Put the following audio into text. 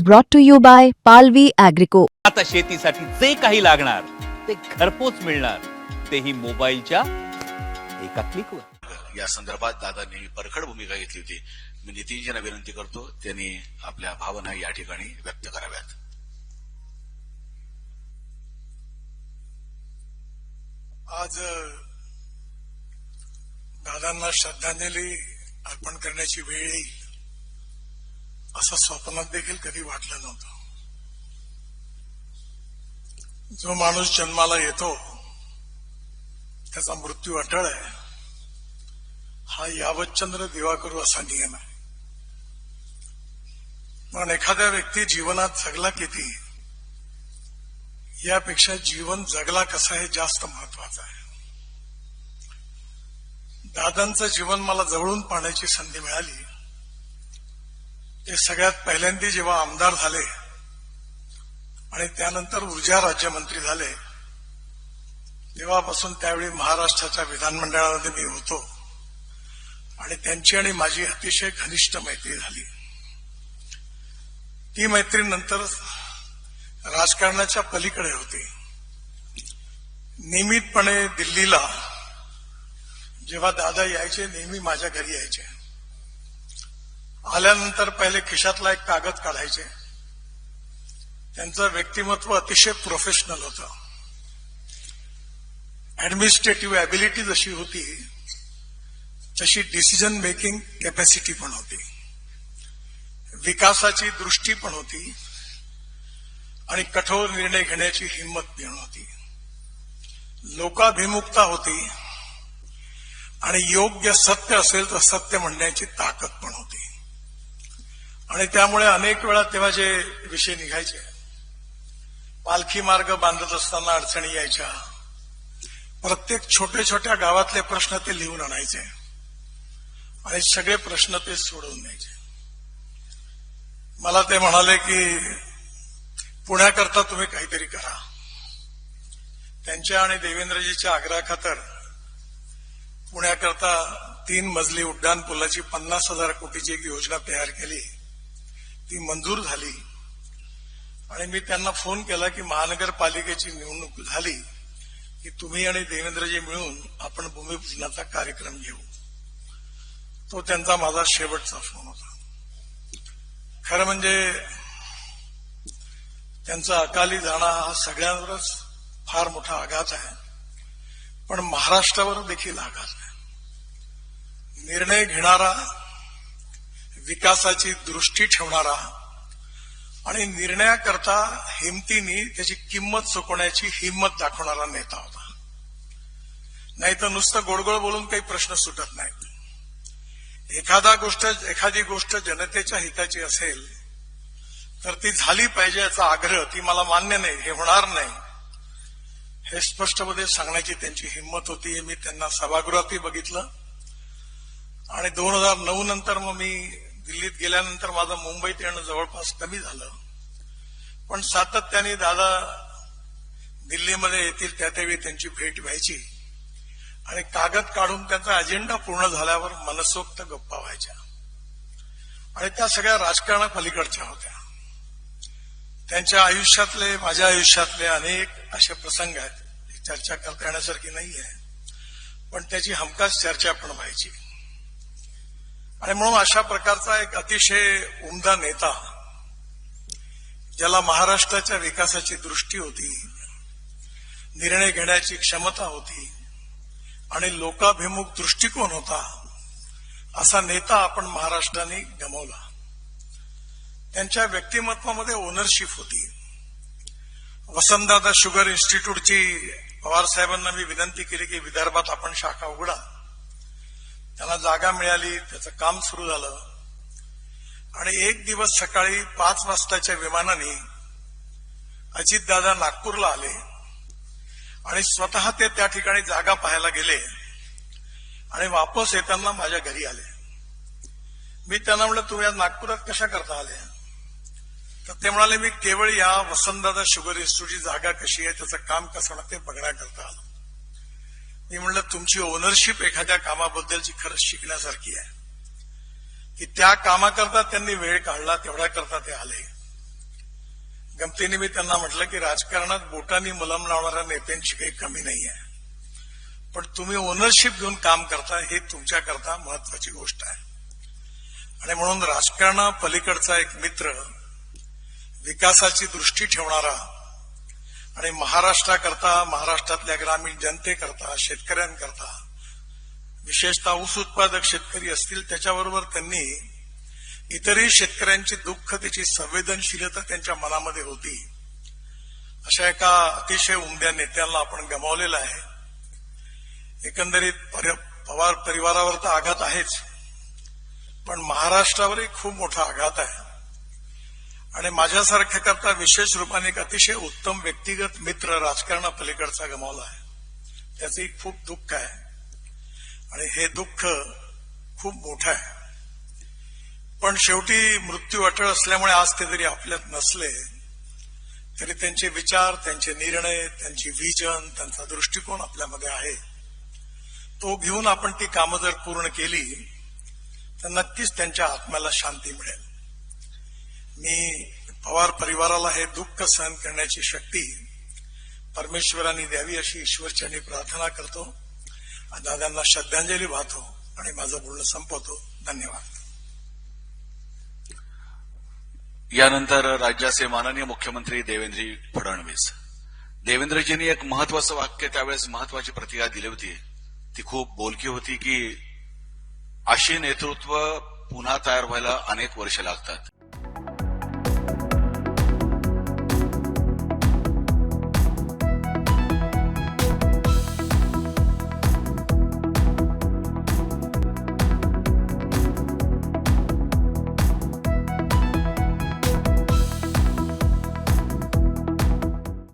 brought to you by Palvi Agrico. आता शेतीसाठी जे काही लागणार ते घरपोच मिळणार, तेही मोबाईलच्या एका क्लिकवर. या संदर्भात दादांनी परखड भूमिका घेतली होती. मी नितीनजींना विनंती करतो त्यांनी आपल्या भावना या ठिकाणी व्यक्त कराव्यात. आज दादांना श्रद्धांजली अर्पण करण्याची वेळ येईल असं स्वप्नात देखील कधी वाटलं नव्हतं. जो माणूस जन्माला येतो त्याचा मृत्यू अटळ आहे, हा यावतचंद्र दिवाकरू असा नियम आहे. पण एखाद्या व्यक्ती जीवनात जगला किती यापेक्षा जीवन जगला कसा हे जास्त महत्वाचं आहे. दादांचं जीवन मला जवळून पाहण्याची संधी मिळाली ते सगळ्यात पहिल्यांदा जेव्हा आमदार झाले आणि त्यानंतर ऊर्जा राज्यमंत्री झाले तेव्हापासून त्यावेळी महाराष्ट्राच्या विधानमंडळामध्ये मी होतो आणि त्यांची आणि माझी अतिशय घनिष्ठ मैत्री झाली. ती मैत्री नंतर राजकारणाच्या पलीकडे होती. नियमितपणे दिल्लीला जेव्हा दादा यायचे नेहमी माझ्या घरी यायचे. आल्यानंतर पहिले खिशातला एक कागद काढायचे. त्यांचं व्यक्तिमत्व अतिशय प्रोफेशनल होतं. ऍडमिनिस्ट्रेटिव्ह ॲबिलिटी जशी होती तशी डिसिजन मेकिंग कॅपॅसिटी पण होती, विकासाची दृष्टी पण होती आणि कठोर निर्णय घेण्याची हिंमत पण होती. लोकाभिमुखता होती आणि योग्य सत्य असेल तर सत्य म्हणण्याची ताकद पण होती. आणि त्यामुळे अनेक वेळा तेव्हा जे विषय निघायचे, पालखी मार्ग बांधत असताना अडचणी यायच्या, प्रत्येक छोट्या छोट्या गावातले प्रश्न ते लिहून आणायचे आणि सगळे प्रश्न ते सोडवून द्यायचे. मला ते म्हणाले की पुण्याकरता तुम्ही काहीतरी करा. त्यांच्या आणि देवेंद्रजीच्या आग्रहाखातर पुण्याकरता 3 मजली उड्डाण पुलाची 50,000 कोटीची एक योजना तयार केली. ती मंजूर झाली आणि मी त्यांना फोन केला की महानगरपालिकेची निवडणूक झाली की तुम्ही आणि देवेंद्रजी मिळून आपण भूमिपूजनाचा कार्यक्रम घेऊ. तो त्यांचा माझा शेवटचा फोन होता. खरं म्हणजे त्यांचा अकाली जाणं हा सगळ्यांवरच फार मोठा आघात आहे, पण महाराष्ट्रावर देखील आघात आहे. निर्णय घेणारा, विकासाची दृष्टी ठेवणारा आणि निर्णयाकरता हिमतीने त्याची किंमत चुकवण्याची हिंमत दाखवणारा नेता होता. नाही तर नुसतं गोडगोड बोलून काही प्रश्न सुटत नाहीत. एखादी गोष्ट जनतेच्या हिताची असेल तर ती झाली पाहिजे याचा आग्रह, ती मला मान्य नाही, हे होणार नाही, हे स्पष्टपणे सांगण्याची त्यांची हिंमत होती. हे मी त्यांना सभागृहातही बघितलं आणि 2009 नंतर मग मी दिल्लीत गेल्यानंतर माझं मुंबईत येणं जवळपास कमी झालं. पण सातत्याने दादा दिल्लीमध्ये येतील त्यावेळी त्यांची भेट व्हायची आणि कागद काढून त्यांचा अजेंडा पूर्ण झाल्यावर मनसोक्त गप्पा व्हायच्या आणि त्या सगळ्या राजकारणापलीकडच्या होत्या. त्यांच्या आयुष्यातले, माझ्या आयुष्यातले अनेक असे प्रसंग आहेत, चर्चा करता येण्यासारखी नाही आहे, पण त्याची हमखास चर्चा पण व्हायची. आणि म्हणून अशा प्रकारचा एक अतिशय उमदा नेता, ज्याला महाराष्ट्राच्या विकासाची दृष्टी होती, निर्णय घेण्याची क्षमता होती आणि लोकाभिमुख दृष्टिकोन होता, असा नेता आपण महाराष्ट्राने गमावला. त्यांच्या व्यक्तिमत्वामध्ये ओनरशिप होती. वसंतदादा शुगर इन्स्टिट्यूटची पवार साहेबांना मी विनंती केली की विदर्भात आपण शाखा उघडा. त्यांना जागा मिळाली, त्याचं काम सुरू झालं आणि एक दिवस सकाळी 5 वाजताच्या विमानाने अजितदादा नागपूरला आले आणि स्वतः ते त्या ठिकाणी जागा पाहायला गेले आणि वापस येताना माझ्या घरी आले. मी त्यांना म्हटलं तुम्ही आज नागपुरात कशा करता आले? तर ते म्हणाले मी केवळ या वसंतदादा शुगर इन्स्टिट्यूटची जागा कशी आहे, त्याचं काम कसं होणार ते बघण्याकरता आलो. मी म्हणलं तुमची ओनरशिप एखाद्या कामाबद्दलची खरंच शिकण्यासारखी आहे की त्या कामाकरता त्यांनी वेळ काढला, तेवढ्या करता ते आले. गमतीने मी त्यांना म्हटलं की राजकारणात बोटांनी मलम लावणाऱ्या नेत्यांची काही कमी नाही आहे, पण तुम्ही ओनरशिप घेऊन काम करता हे तुमच्याकरता महत्वाची गोष्ट आहे. आणि म्हणून राजकारणापलीकडचा एक मित्र, विकासाची दृष्टी ठेवणारा आणि महाराष्ट्राकरता, महाराष्ट्रातल्या ग्रामीण जनतेकरता, शेतकऱ्यांकरता, विशेषतः ऊस उत्पादक शेतकरी असतील त्याच्याबरोबर त्यांनी इतरही शेतकऱ्यांची दुःख, त्याची संवेदनशीलता त्यांच्या मनामध्ये होती. अशा एका अतिशय उमद्या नेत्याला आपण गमावलेलं आहे. एकंदरीत पवार परिवारावर तर आघात आहेच, पण महाराष्ट्रावरही खूप मोठा आघात आहे. आणि माझ्यासारख्या करता विशेष रूपाने एक अतिशय उत्तम व्यक्तिगत मित्र राजकारणापलीकडचा गमावला आहे. त्याचंही खूप दुःख आहे आणि हे दुःख खूप मोठं आहे. पण शेवटी मृत्यू अटळ असल्यामुळे आज ते जरी आपल्यात नसले तरी त्यांचे विचार, त्यांचे निर्णय, त्यांची व्हिजन, त्यांचा दृष्टिकोन आपल्यामध्ये आहे. तो घेऊन आपण ती कामं जर पूर्ण केली तर नक्कीच त्यांच्या आत्म्याला शांती मिळेल. मी पवार परिवाराला हे दुःख सहन करण्याची शक्ती परमेश्वरांनी द्यावी अशी ईश्वरचरणी प्रार्थना करतो. दादांना श्रद्धांजली वाहतो आणि माझं बोलणं संपवतो. धन्यवाद. यानंतर राज्याचे माननीय मुख्यमंत्री देवेंद्र फडणवीस. देवेंद्रजींनी एक महत्वाचं वाक्य त्यावेळेस महत्वाची प्रतिक्रिया दिली होती. ती खूप बोलकी होती की अशी नेतृत्व पुन्हा तयार व्हायला अनेक वर्ष लागतात.